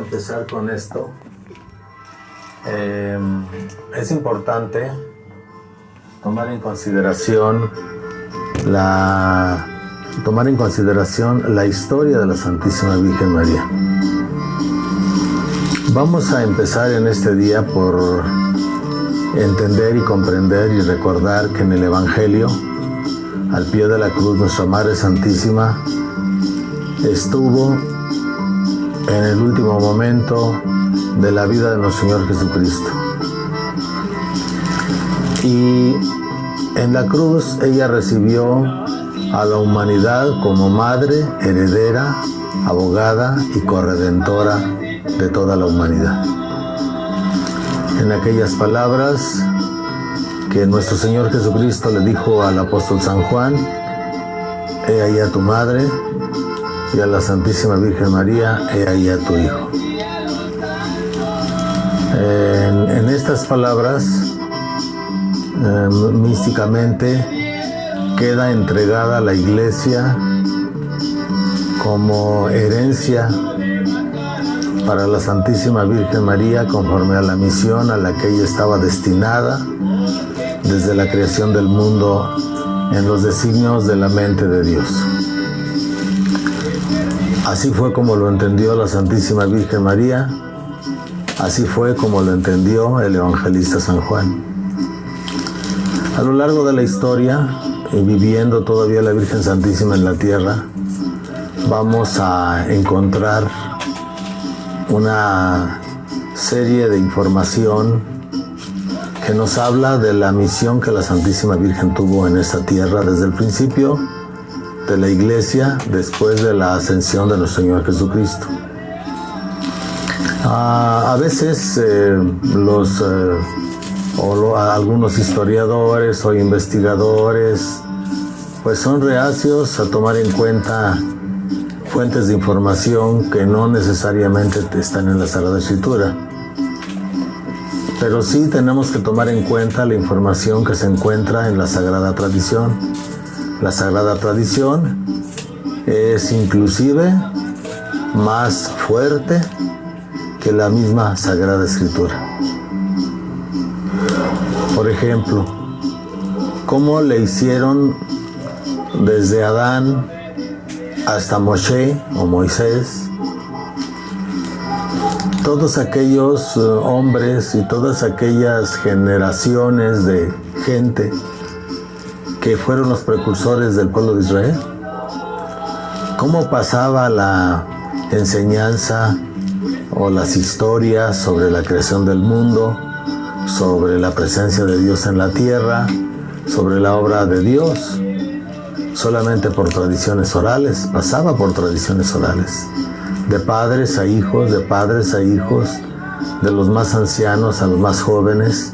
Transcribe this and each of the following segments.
empezar con esto. Es importante tomar en consideración la historia de la Santísima Virgen María. Vamos a empezar en este día por entender y comprender y recordar que en el Evangelio, al pie de la cruz, nuestra Madre Santísima estuvo en el último momento de la vida de nuestro Señor Jesucristo. Y en la cruz ella recibió a la humanidad como madre, heredera, abogada y corredentora de toda la humanidad. En aquellas palabras que nuestro Señor Jesucristo le dijo al apóstol San Juan: he ahí a tu madre, y a la Santísima Virgen María, he ahí a tu hijo. En estas palabras, místicamente, queda entregada a la Iglesia como herencia para la Santísima Virgen María, conforme a la misión a la que ella estaba destinada desde la creación del mundo en los designios de la mente de Dios. Así fue como lo entendió la Santísima Virgen María, así fue como lo entendió el evangelista San Juan. A lo largo de la historia, y viviendo todavía la Virgen Santísima en la tierra, vamos a encontrar una serie de información que nos habla de la misión que la Santísima Virgen tuvo en esta tierra desde el principio de la Iglesia, después de la ascensión de nuestro Señor Jesucristo. A veces algunos historiadores o investigadores pues son reacios a tomar en cuenta fuentes de información que no necesariamente están en la Sagrada Escritura. Pero sí tenemos que tomar en cuenta la información que se encuentra en la Sagrada Tradición. La Sagrada Tradición es inclusive más fuerte que la misma Sagrada Escritura. Por ejemplo, cómo le hicieron desde Adán hasta Moshe o Moisés, todos aquellos hombres y todas aquellas generaciones de gente que fueron los precursores del pueblo de Israel, cómo pasaba la enseñanza o las historias sobre la creación del mundo, sobre la presencia de Dios en la tierra, sobre la obra de Dios, solamente por tradiciones orales, pasaba por tradiciones orales, de padres a hijos, de padres a hijos, de los más ancianos a los más jóvenes,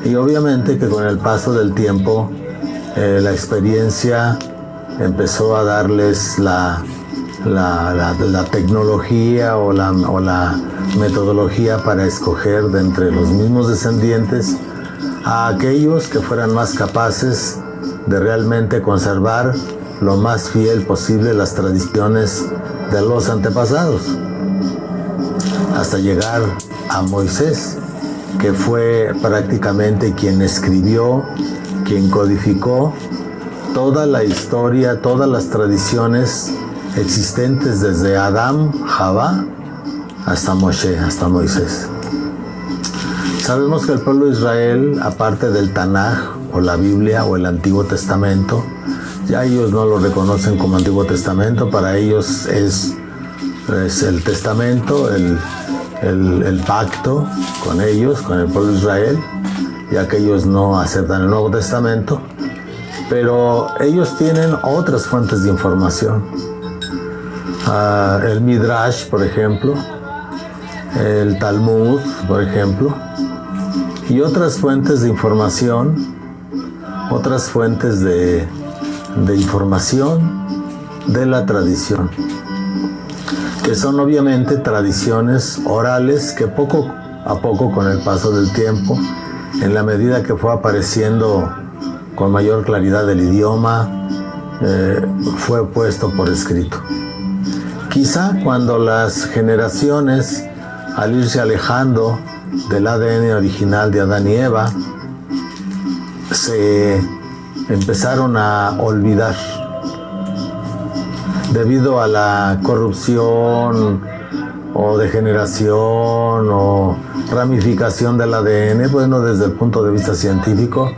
y obviamente que con el paso del tiempo la experiencia empezó a darles la tecnología o la metodología para escoger de entre los mismos descendientes a aquellos que fueran más capaces de realmente conservar lo más fiel posible las tradiciones de los antepasados, hasta llegar a Moisés, que fue prácticamente quien escribió, quien codificó toda la historia, todas las tradiciones existentes desde Adán, Javá, hasta Moshe, hasta Moisés. Sabemos que el pueblo de Israel, aparte del Tanaj, o la Biblia, o el Antiguo Testamento, ya ellos no lo reconocen como Antiguo Testamento, para ellos es el Testamento, el pacto con ellos, con el pueblo de Israel, ya que ellos no aceptan el Nuevo Testamento, pero ellos tienen otras fuentes de información. El Midrash, por ejemplo, el Talmud, por ejemplo, y otras fuentes de información, otras fuentes de información de la tradición, que son obviamente tradiciones orales que poco a poco, con el paso del tiempo, en la medida que fue apareciendo con mayor claridad el idioma, fue puesto por escrito. Quizá cuando las generaciones al irse alejando del ADN original de Adán y Eva, se empezaron a olvidar debido a la corrupción o degeneración o ramificación del ADN. Bueno, desde el punto de vista científico,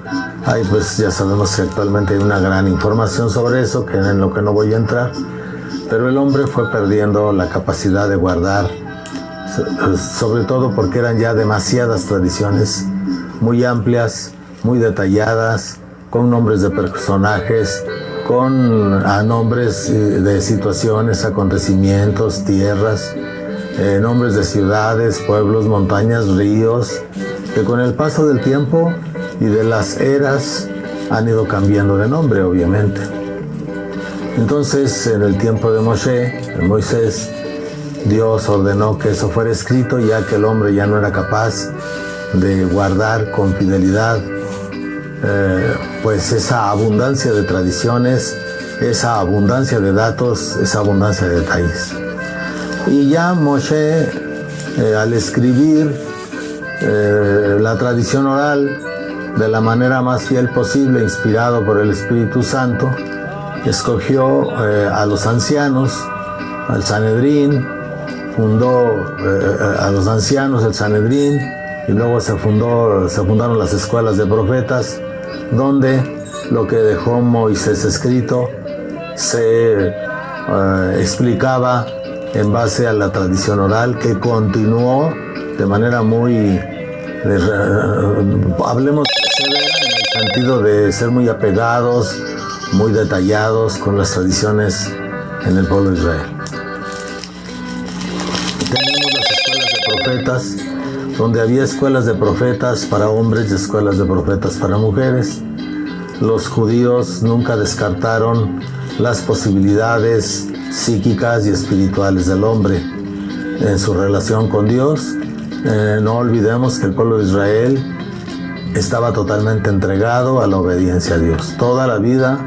pues ya sabemos que actualmente hay una gran información sobre eso, que en lo que no voy a entrar, pero el hombre fue perdiendo la capacidad de guardar, sobre todo porque eran ya demasiadas tradiciones muy amplias, muy detalladas, con nombres de personajes, con nombres de situaciones, acontecimientos, tierras, nombres de ciudades, pueblos, montañas, ríos, que con el paso del tiempo y de las eras han ido cambiando de nombre, obviamente. Entonces, en el tiempo de Moisés, Dios ordenó que eso fuera escrito, ya que el hombre ya no era capaz de guardar con fidelidad pues esa abundancia de tradiciones, esa abundancia de datos, esa abundancia de detalles. Y ya Moshe, al escribir la tradición oral de la manera más fiel posible, inspirado por el Espíritu Santo, escogió a los ancianos, al Sanedrín, fundó a los ancianos el Sanedrín, y luego se fundaron las escuelas de profetas, donde lo que dejó Moisés escrito se explicaba en base a la tradición oral, que continuó de manera muy, hablemos severa, en el sentido de ser muy apegados, muy detallados con las tradiciones en el pueblo de Israel. Tenemos las escuelas de profetas, donde había escuelas de profetas para hombres y escuelas de profetas para mujeres. Los judíos nunca descartaron las posibilidades psíquicas y espirituales del hombre en su relación con Dios. No olvidemos que el pueblo de Israel estaba totalmente entregado a la obediencia a Dios. Toda la vida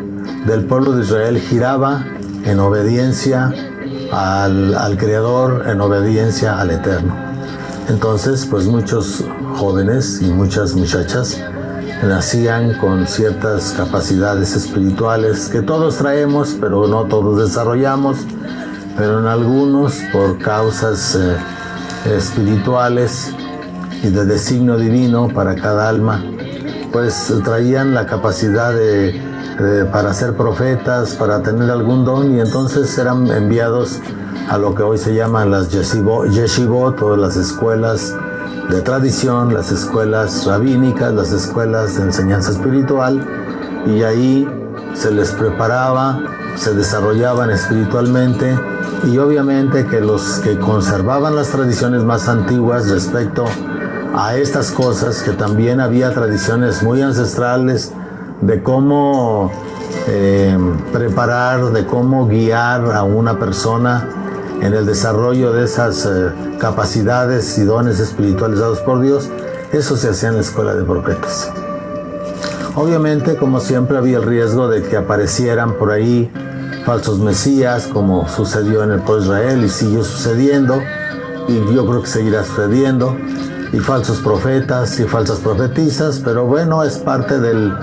del pueblo de Israel giraba en obediencia al Creador, en obediencia al Eterno. Entonces, pues muchos jóvenes y muchas muchachas nacían con ciertas capacidades espirituales que todos traemos, pero no todos desarrollamos, pero en algunos, por causas espirituales y de designio divino para cada alma, pues traían la capacidad para ser profetas, para tener algún don, y entonces eran enviados a lo que hoy se llaman las yeshivot, o las escuelas de tradición, las escuelas rabínicas, las escuelas de enseñanza espiritual, y ahí se les preparaba, se desarrollaban espiritualmente, y obviamente que los que conservaban las tradiciones más antiguas respecto a estas cosas, que también había tradiciones muy ancestrales de cómo preparar, de cómo guiar a una persona en el desarrollo de esas capacidades y dones espirituales dados por Dios. Eso se hacía en la escuela de profetas. Obviamente, como siempre, había el riesgo de que aparecieran por ahí falsos mesías, como sucedió en el pueblo de Israel y siguió sucediendo, y yo creo que seguirá sucediendo, y falsos profetas y falsas profetisas, pero bueno, es parte del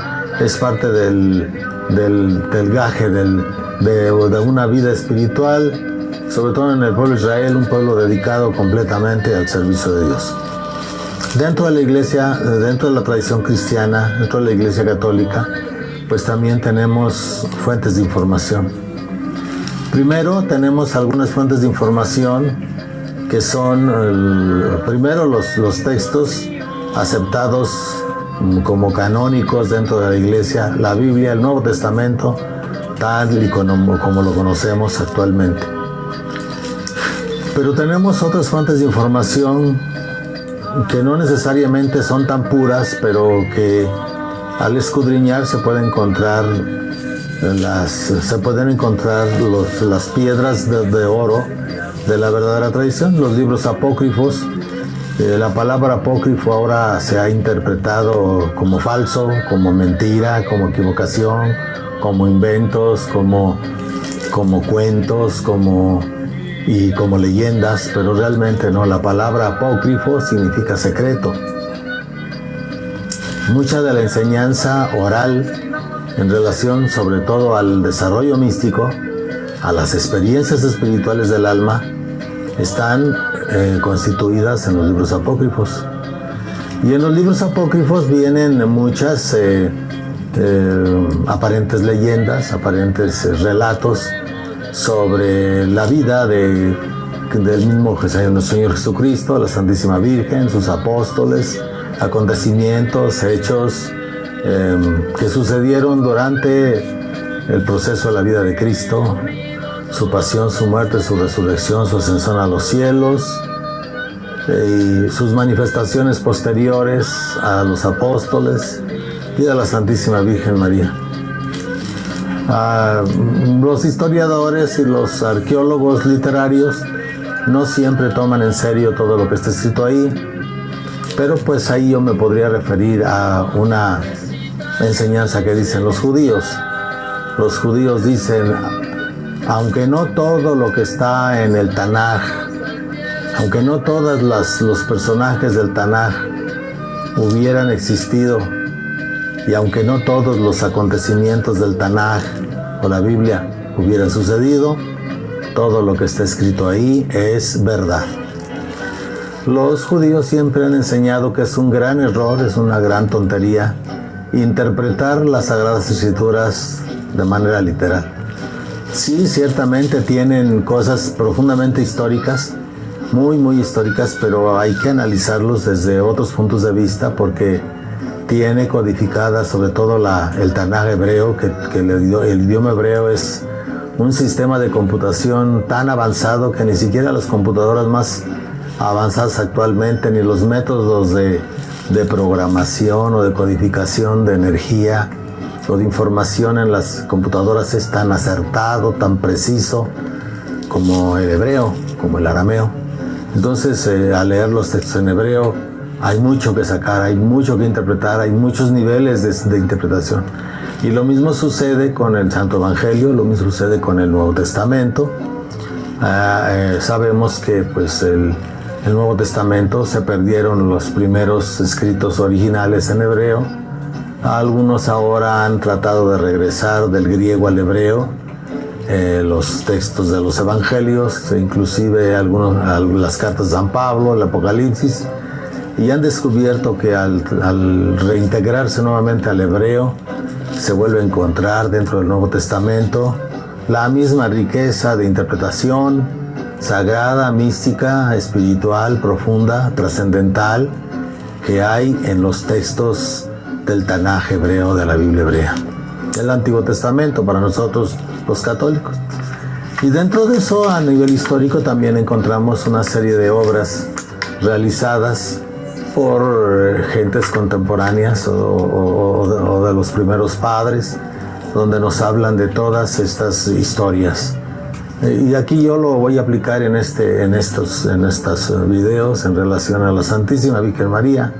gaje de una vida espiritual, sobre todo en el pueblo de Israel, un pueblo dedicado completamente al servicio de Dios. Dentro de la iglesia, dentro de la tradición cristiana, dentro de la iglesia católica, pues también tenemos fuentes de información. Primero tenemos algunas fuentes de información que son, primero, los textos aceptados como canónicos dentro de la iglesia, la Biblia, el Nuevo Testamento, tal y como lo conocemos actualmente. Pero tenemos otras fuentes de información que no necesariamente son tan puras, pero que al escudriñar se pueden encontrar las piedras de oro de la verdadera tradición, los libros apócrifos. La palabra apócrifo ahora se ha interpretado como falso, como mentira, como equivocación, como inventos, como cuentos, como y como leyendas, pero realmente no. La palabra apócrifo significa secreto. Mucha de la enseñanza oral en relación sobre todo al desarrollo místico, a las experiencias espirituales del alma, están constituidas en los libros apócrifos. Y en los libros apócrifos vienen muchas aparentes leyendas, aparentes relatos sobre la vida del mismo Señor Jesucristo, la Santísima Virgen, sus apóstoles, acontecimientos, hechos que sucedieron durante el proceso de la vida de Cristo, su pasión, su muerte, su resurrección, su ascensión a los cielos y sus manifestaciones posteriores a los apóstoles y a la Santísima Virgen María. Los historiadores y los arqueólogos literarios no siempre toman en serio todo lo que está escrito ahí, pero pues ahí yo me podría referir a una enseñanza que dicen los judíos. Los judíos dicen, aunque no todo lo que está en el Tanaj, aunque no todos los personajes del Tanaj hubieran existido, y aunque no todos los acontecimientos del Tanaj o la Biblia hubieran sucedido, todo lo que está escrito ahí es verdad. Los judíos siempre han enseñado que es un gran error, es una gran tontería interpretar las Sagradas Escrituras de manera literal. Sí, ciertamente tienen cosas profundamente históricas, muy históricas, pero hay que analizarlos desde otros puntos de vista porque tiene codificada sobre todo el Tanaj hebreo, que el idioma hebreo es un sistema de computación tan avanzado que ni siquiera las computadoras más avanzadas actualmente, ni los métodos de programación o de codificación de energía o de información en las computadoras es tan acertado, tan preciso como el hebreo, como el arameo. Entonces, al leer los textos en hebreo, hay mucho que sacar, hay mucho que interpretar, hay muchos niveles de interpretación. Y lo mismo sucede con el Santo Evangelio, lo mismo sucede con el Nuevo Testamento. Sabemos que pues, el Nuevo Testamento se perdieron los primeros escritos originales en hebreo. Algunos ahora han tratado de regresar del griego al hebreo los textos de los evangelios, inclusive las cartas de San Pablo, el Apocalipsis, y han descubierto que al reintegrarse nuevamente al hebreo se vuelve a encontrar dentro del Nuevo Testamento la misma riqueza de interpretación sagrada, mística, espiritual, profunda, trascendental que hay en los textos del Tanaj hebreo, de la Biblia hebrea, el Antiguo Testamento para nosotros los católicos. Y dentro de eso, a nivel histórico, también encontramos una serie de obras realizadas por gentes contemporáneas o de los primeros padres, donde nos hablan de todas estas historias. Y aquí yo lo voy a aplicar en estos videos en relación a la Santísima Virgen María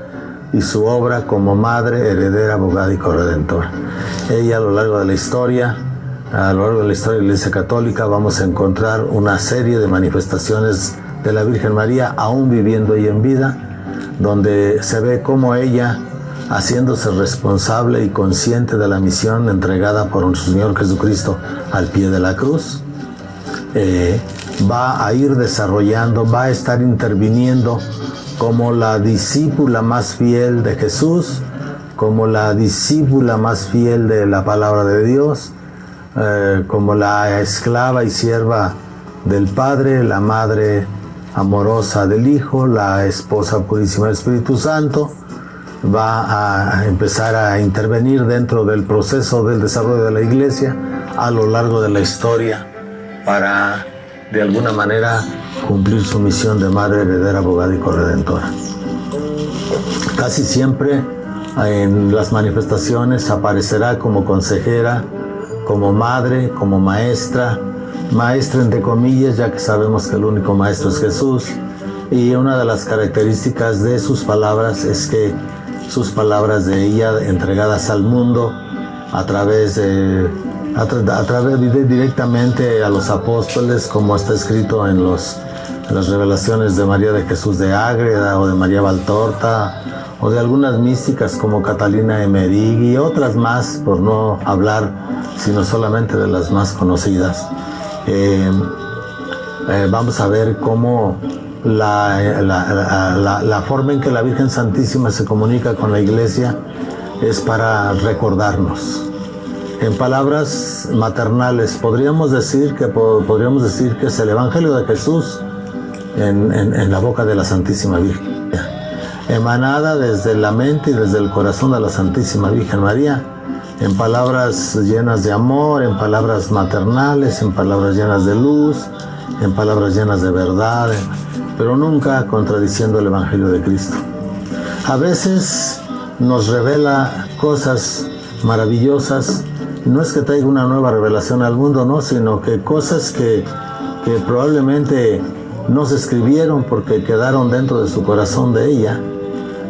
y su obra como madre, heredera, abogada y corredentora. Ella a lo largo de la historia de la Iglesia Católica vamos a encontrar una serie de manifestaciones de la Virgen María, aún viviendo ella en vida, donde se ve cómo ella, haciéndose responsable y consciente de la misión entregada por nuestro Señor Jesucristo al pie de la cruz, va a ir desarrollando, va a estar interviniendo como la discípula más fiel de Jesús, como la discípula más fiel de la palabra de Dios, como la esclava y sierva del Padre, la madre amorosa del Hijo, la esposa purísima del Espíritu Santo. Va a empezar a intervenir dentro del proceso del desarrollo de la Iglesia a lo largo de la historia para, de alguna manera, cumplir su misión de madre, heredera, abogada y corredentora. Casi siempre en las manifestaciones aparecerá como consejera, como madre, como maestra entre comillas, ya que sabemos que el único maestro es Jesús. Y una de las características de sus palabras es que sus palabras de ella entregadas al mundo a través de a través directamente a los apóstoles, como está escrito en las revelaciones de María de Jesús de Ágreda o de María Valtorta, o de algunas místicas como Catalina Emmerich y otras más, por no hablar sino solamente de las más conocidas. Vamos a ver cómo la forma en que la Virgen Santísima se comunica con la Iglesia es para recordarnos. En palabras maternales, podríamos decir que es el Evangelio de Jesús en la boca de la Santísima Virgen, emanada desde la mente y desde el corazón de la Santísima Virgen María, en palabras llenas de amor, en palabras maternales, en palabras llenas de luz, en palabras llenas de verdad, pero nunca contradiciendo el Evangelio de Cristo. A veces nos revela cosas maravillosas. No es que traiga una nueva revelación al mundo, no, sino que cosas que probablemente no se escribieron porque quedaron dentro de su corazón de ella,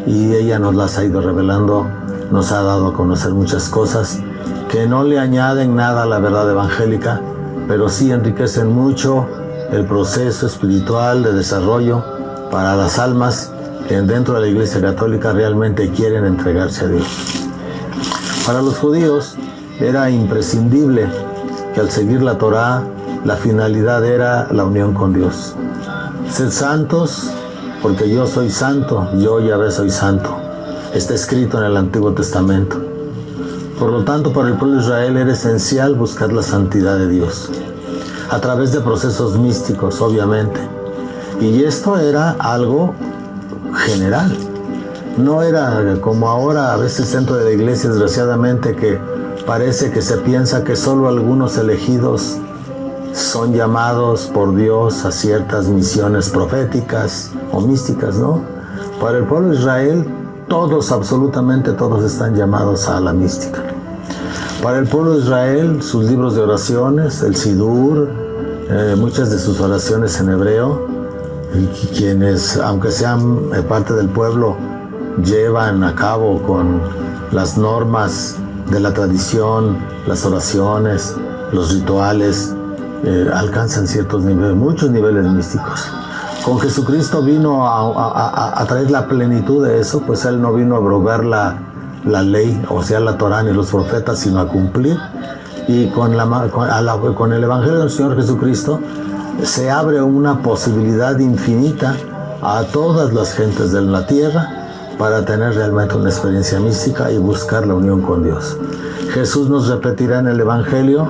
y ella nos las ha ido revelando, nos ha dado a conocer muchas cosas que no le añaden nada a la verdad evangélica, pero sí enriquecen mucho el proceso espiritual de desarrollo para las almas que dentro de la Iglesia Católica realmente quieren entregarse a Dios. Para los judíos era imprescindible que al seguir la Torá, la finalidad era la unión con Dios. Sed santos, porque yo soy santo, yo Yahvé soy santo. Está escrito en el Antiguo Testamento. Por lo tanto, para el pueblo de Israel era esencial buscar la santidad de Dios, a través de procesos místicos, obviamente. Y esto era algo general. No era como ahora, a veces dentro de la iglesia, desgraciadamente, que parece que se piensa que solo algunos elegidos son llamados por Dios a ciertas misiones proféticas o místicas, ¿no? Para el pueblo de Israel, todos, absolutamente todos, están llamados a la mística. Para el pueblo de Israel, sus libros de oraciones, el Sidur, muchas de sus oraciones en hebreo, y quienes, aunque sean parte del pueblo, llevan a cabo con las normas de la tradición, las oraciones, los rituales, alcanzan ciertos niveles, muchos niveles místicos. Con Jesucristo vino a traer la plenitud de eso, pues Él no vino a abrogar la ley, o sea, la Torá ni los profetas, sino a cumplir. Y con el Evangelio del Señor Jesucristo se abre una posibilidad infinita a todas las gentes de la tierra para tener realmente una experiencia mística y buscar la unión con Dios. Jesús nos repetirá en el Evangelio: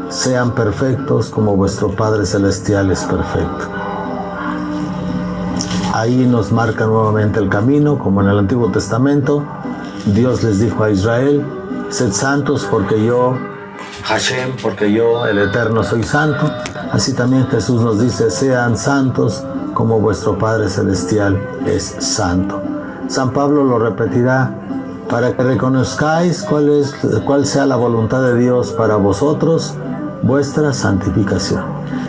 sean perfectos como vuestro Padre Celestial es perfecto. Ahí nos marca nuevamente el camino, como en el Antiguo Testamento. Dios les dijo a Israel: sed santos porque yo, Hashem, porque yo, el Eterno, soy santo. Así también Jesús nos dice: sean santos como vuestro Padre Celestial es santo. San Pablo lo repetirá: para que reconozcáis cuál sea la voluntad de Dios para vosotros, vuestra santificación.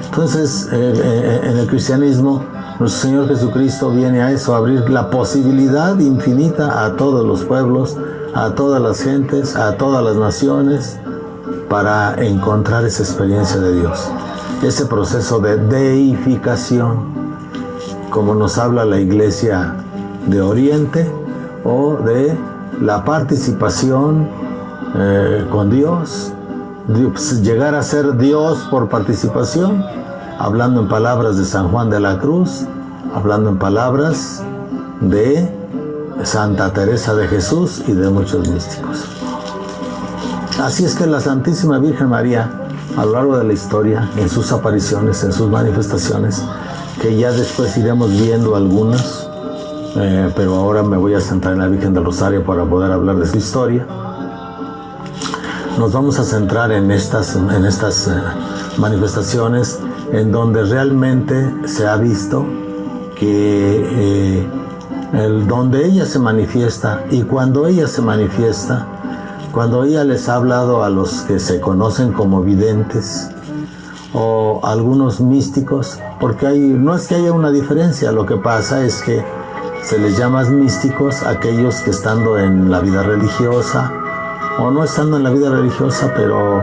Entonces, en el cristianismo, nuestro Señor Jesucristo viene a eso, a abrir la posibilidad infinita a todos los pueblos, a todas las gentes, a todas las naciones, para encontrar esa experiencia de Dios, ese proceso de deificación, como nos habla la Iglesia de Oriente, o de la participación con Dios, llegar a ser Dios por participación, hablando en palabras de San Juan de la Cruz, hablando en palabras de Santa Teresa de Jesús y de muchos místicos. Así es que la Santísima Virgen María, a lo largo de la historia, en sus apariciones, en sus manifestaciones, que ya después iremos viendo algunas, pero ahora me voy a centrar en la Virgen del Rosario para poder hablar de su historia. Nos vamos a centrar en estas manifestaciones en donde realmente se ha visto que donde ella se manifiesta, y cuando ella se manifiesta, cuando ella les ha hablado a los que se conocen como videntes o algunos místicos, porque no es que haya una diferencia, lo que pasa es que se les llama místicos aquellos que, estando en la vida religiosa o no estando en la vida religiosa, pero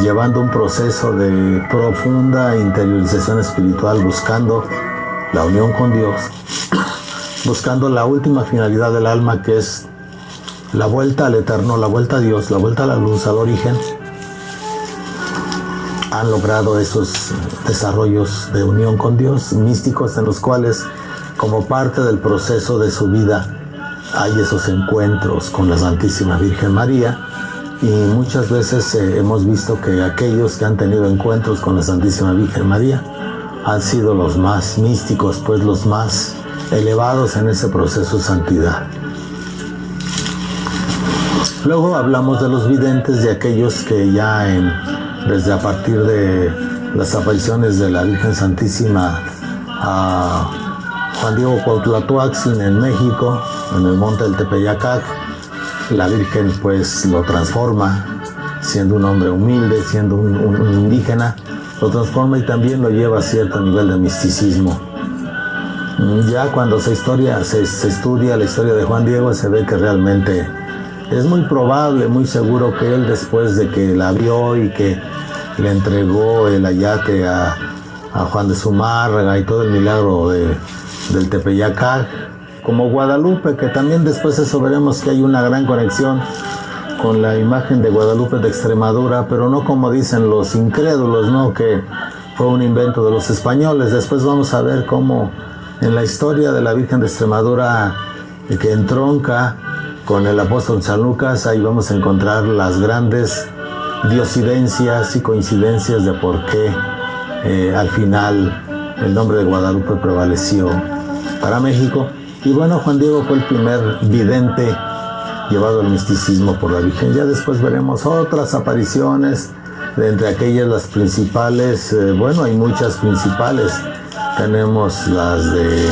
llevando un proceso de profunda interiorización espiritual, buscando la unión con Dios, buscando la última finalidad del alma, que es la vuelta al eterno, la vuelta a Dios, la vuelta a la luz, al origen. Han logrado esos desarrollos de unión con Dios, místicos, en los cuales, como parte del proceso de su vida, hay esos encuentros con la Santísima Virgen María. Y muchas veces hemos visto que aquellos que han tenido encuentros con la Santísima Virgen María han sido los más místicos, pues los más elevados en ese proceso de santidad. Luego hablamos de los videntes, de aquellos que ya desde a partir de las apariciones de la Virgen Santísima a Juan Diego Cuauhtlatoaxin en México, en el monte del Tepeyacac, la Virgen pues lo transforma, siendo un hombre humilde, siendo un indígena, lo transforma y también lo lleva a cierto nivel de misticismo. Ya cuando se estudia la historia de Juan Diego, se ve que realmente es muy probable, muy seguro que él, después de que la vio y que le entregó el ayate a Juan de Zumárraga y todo el milagro del Tepeyacac, como Guadalupe, que también después eso veremos que hay una gran conexión con la imagen de Guadalupe de Extremadura, pero no como dicen los incrédulos, ¿no?, que fue un invento de los españoles. Después vamos a ver cómo en la historia de la Virgen de Extremadura, que entronca con el apóstol San Lucas, ahí vamos a encontrar las grandes diosidencias y coincidencias de por qué al final el nombre de Guadalupe prevaleció para México. Y bueno, Juan Diego fue el primer vidente llevado al misticismo por la Virgen. Ya después veremos otras apariciones, de entre aquellas las principales, hay muchas principales. Tenemos las de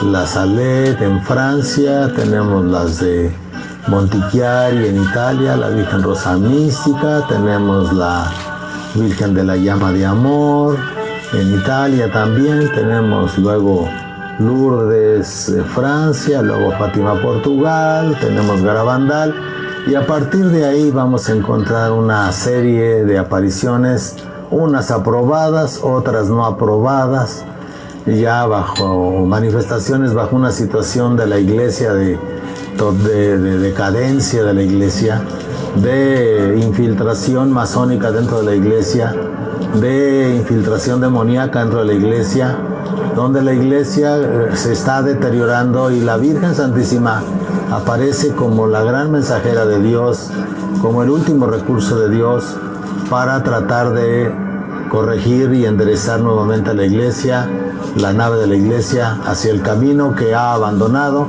La Salette en Francia, tenemos las de Montichiari en Italia, la Virgen Rosa Mística, tenemos la Virgen de la Llama de Amor en Italia también, tenemos luego Lourdes, Francia, luego Fátima, Portugal, tenemos Garabandal, y a partir de ahí vamos a encontrar una serie de apariciones, unas aprobadas, otras no aprobadas, ya bajo manifestaciones, bajo una situación de la iglesia de decadencia de la iglesia, de infiltración masónica dentro de la iglesia, de infiltración demoníaca dentro de la iglesia, donde la iglesia se está deteriorando y la Virgen Santísima aparece como la gran mensajera de Dios, como el último recurso de Dios para tratar de corregir y enderezar nuevamente a la iglesia, la nave de la iglesia, hacia el camino que ha abandonado,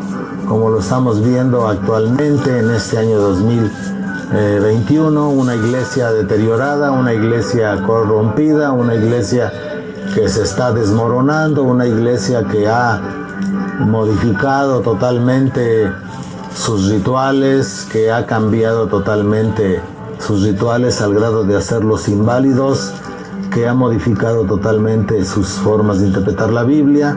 como lo estamos viendo actualmente en este año 2021, una iglesia deteriorada, una iglesia corrompida, una iglesia que se está desmoronando, una iglesia que ha modificado totalmente sus rituales, que ha cambiado totalmente sus rituales al grado de hacerlos inválidos, que ha modificado totalmente sus formas de interpretar la Biblia,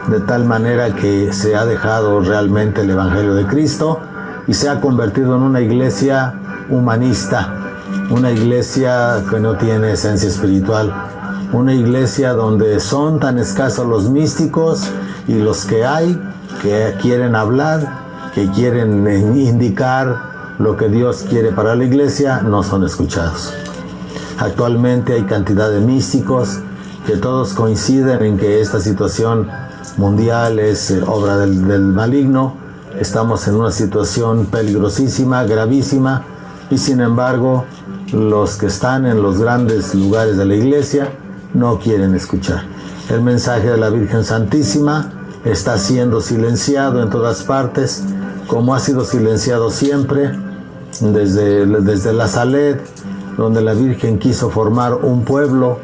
de tal manera que se ha dejado realmente el Evangelio de Cristo y se ha convertido en una iglesia humanista, una iglesia que no tiene esencia espiritual, una iglesia donde son tan escasos los místicos y los que hay, que quieren hablar, que quieren indicar lo que Dios quiere para la iglesia, no son escuchados. Actualmente hay cantidad de místicos que todos coinciden en que esta situación mundial es obra del maligno. Estamos en una situación peligrosísima, gravísima, y sin embargo los que están en los grandes lugares de la iglesia no quieren escuchar. El mensaje de la Virgen Santísima está siendo silenciado en todas partes, como ha sido silenciado siempre, desde La Salette, donde la Virgen quiso formar un pueblo.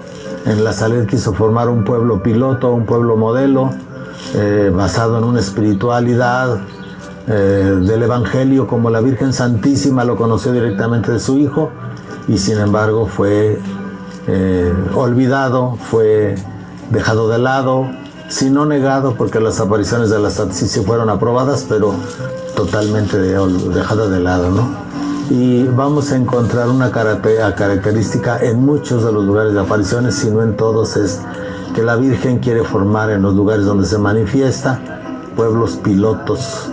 En La Salette quiso formar un pueblo piloto, un pueblo modelo, basado en una espiritualidad del Evangelio, como la Virgen Santísima lo conoció directamente de su Hijo, y sin embargo fue olvidado, fue dejado de lado, si no negado, porque las apariciones de la Santa sí fueron aprobadas, pero totalmente dejada de lado, ¿no? y vamos a encontrar una característica en muchos de los lugares de apariciones, si no en todos, es que la Virgen quiere formar en los lugares donde se manifiesta pueblos pilotos.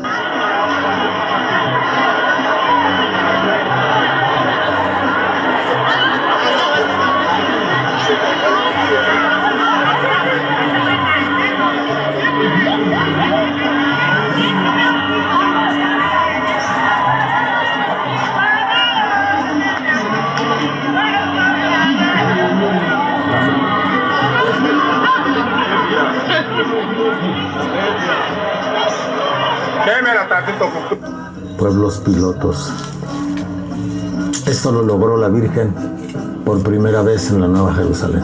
Pueblos pilotos. Esto lo logró la Virgen por primera vez en la Nueva Jerusalén.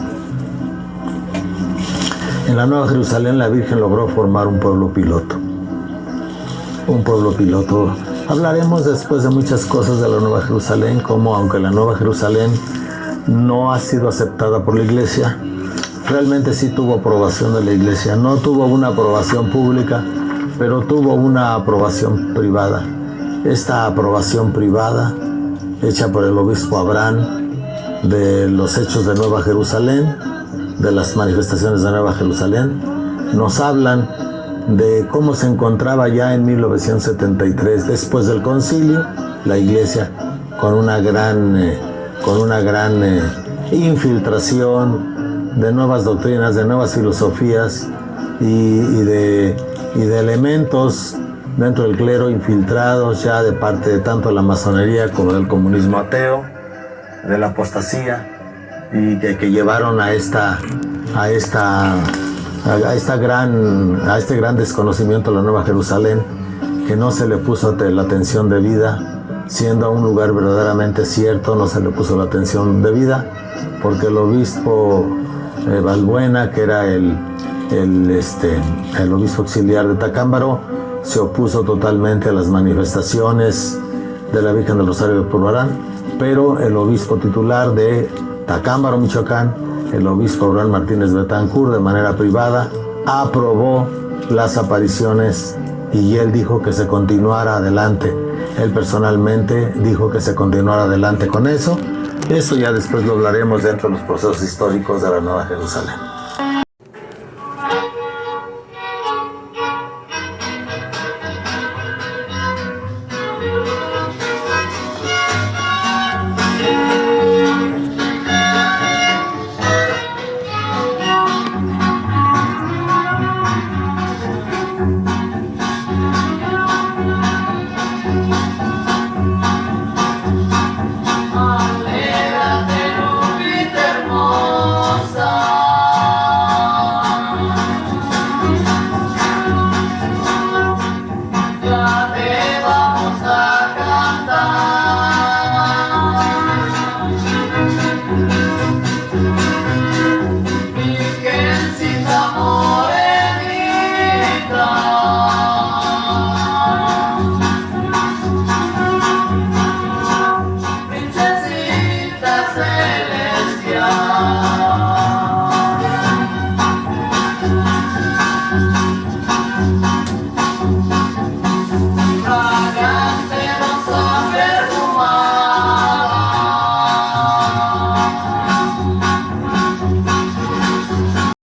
En la Nueva Jerusalén la Virgen logró formar un pueblo piloto. Un pueblo piloto. Hablaremos después de muchas cosas de la Nueva Jerusalén, como aunque la Nueva Jerusalén no ha sido aceptada por la Iglesia, realmente sí tuvo aprobación de la Iglesia. No tuvo una aprobación pública, pero tuvo una aprobación privada. Esta aprobación privada, hecha por el obispo Abraham, de los hechos de Nueva Jerusalén, de las manifestaciones de Nueva Jerusalén, nos hablan de cómo se encontraba ya en 1973, después del concilio, la Iglesia con una gran infiltración de nuevas doctrinas, de nuevas filosofías y de elementos dentro del clero infiltrados ya de parte de tanto la masonería como del comunismo ateo, de la apostasía, y que llevaron a este gran desconocimiento de la Nueva Jerusalén, que no se le puso la atención debida, siendo un lugar verdaderamente cierto, no se le puso la atención debida, porque el obispo Balbuena, que era el obispo auxiliar de Tacámbaro, se opuso totalmente a las manifestaciones de la Virgen del Rosario de Purbarán, pero el obispo titular de Tacámbaro, Michoacán, el obispo Abraham Martínez Betancourt, de manera privada, aprobó las apariciones y él dijo que se continuara adelante. Él personalmente dijo que se continuara adelante con eso. Eso ya después lo hablaremos dentro de los procesos históricos de la Nueva Jerusalén.